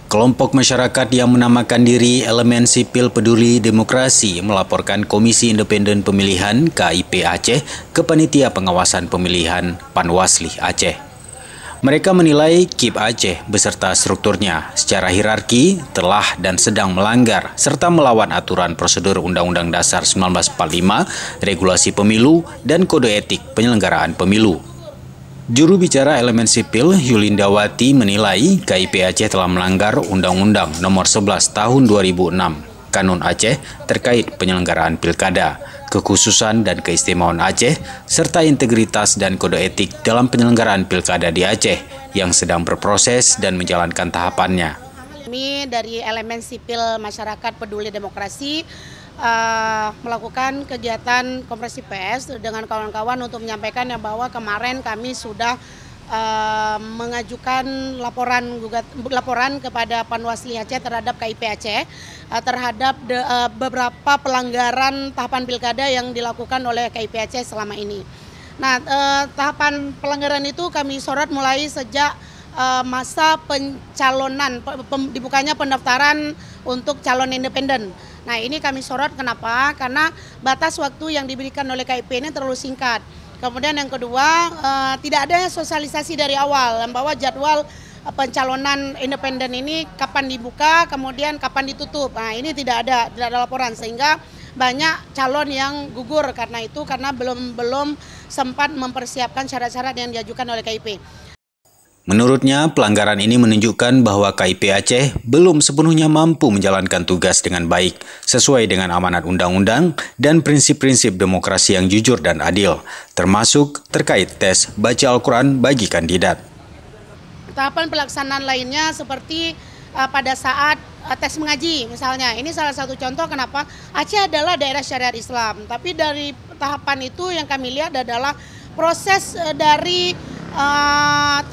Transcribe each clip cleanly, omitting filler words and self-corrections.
Kelompok masyarakat yang menamakan diri Elemen Sipil Peduli Demokrasi melaporkan Komisi Independen Pemilihan KIP Aceh ke Panitia Pengawasan Pemilihan Panwasli Aceh. Mereka menilai KIP Aceh beserta strukturnya secara hierarki telah dan sedang melanggar serta melawan aturan prosedur Undang-Undang Dasar 1945, Regulasi Pemilu, dan Kode Etik Penyelenggaraan Pemilu. Juru bicara Elemen Sipil Yulindawati menilai KIP Aceh telah melanggar Undang-Undang Nomor 11 Tahun 2006 Kanun Aceh terkait penyelenggaraan pilkada, kekhususan dan keistimewaan Aceh, serta integritas dan kode etik dalam penyelenggaraan pilkada di Aceh yang sedang berproses dan menjalankan tahapannya. Kami dari Elemen Sipil Masyarakat Peduli Demokrasi melakukan kegiatan konferensi pers dengan kawan-kawan untuk menyampaikan bahwa kemarin kami sudah mengajukan laporan kepada Panwasli Aceh terhadap KIP Aceh terhadap beberapa pelanggaran tahapan pilkada yang dilakukan oleh KIP Aceh selama ini. Nah, tahapan pelanggaran itu kami sorot mulai sejak masa pencalonan, dibukanya pendaftaran untuk calon independen. Nah, ini kami sorot kenapa? Karena batas waktu yang diberikan oleh KIP ini terlalu singkat. Kemudian yang kedua, tidak ada sosialisasi dari awal bahwa jadwal pencalonan independen ini kapan dibuka, kemudian kapan ditutup. Nah, ini tidak ada laporan sehingga banyak calon yang gugur karena belum sempat mempersiapkan syarat-syarat yang diajukan oleh KIP. Menurutnya, pelanggaran ini menunjukkan bahwa KIP Aceh belum sepenuhnya mampu menjalankan tugas dengan baik, sesuai dengan amanat undang-undang dan prinsip-prinsip demokrasi yang jujur dan adil, termasuk terkait tes baca Al-Quran bagi kandidat. Tahapan pelaksanaan lainnya seperti pada saat tes mengaji misalnya, ini salah satu contoh kenapa Aceh adalah daerah syariat Islam, tapi dari tahapan itu yang kami lihat adalah proses dari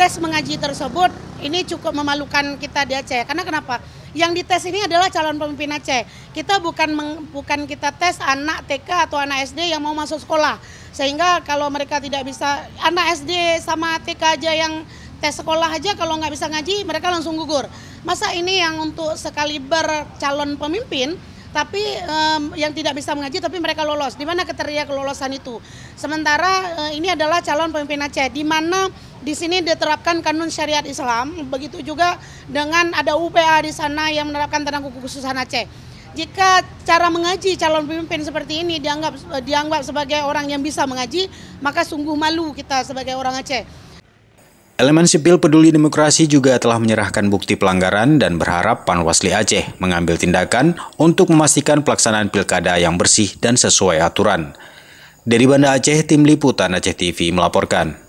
tes mengaji tersebut ini cukup memalukan kita di Aceh. Karena kenapa? Yang dites ini adalah calon pemimpin Aceh. Kita bukan kita tes anak TK atau anak SD yang mau masuk sekolah. Sehingga kalau mereka tidak bisa, anak SD sama TK aja yang tes sekolah aja kalau nggak bisa ngaji mereka langsung gugur. Masa ini yang untuk sekaliber calon pemimpin tapi yang tidak bisa mengaji tapi mereka lolos. Di mana kriteria kelolosan itu? Sementara ini adalah calon pemimpin Aceh, di mana di sini diterapkan kanun syariat Islam, begitu juga dengan ada UPA di sana yang menerapkan tentang kekhususan Aceh. Jika cara mengaji calon pemimpin seperti ini dianggap sebagai orang yang bisa mengaji, maka sungguh malu kita sebagai orang Aceh. Elemen Sipil Peduli Demokrasi juga telah menyerahkan bukti pelanggaran dan berharap Panwasli Aceh mengambil tindakan untuk memastikan pelaksanaan pilkada yang bersih dan sesuai aturan. Dari Banda Aceh, Tim Liputan Aceh TV melaporkan.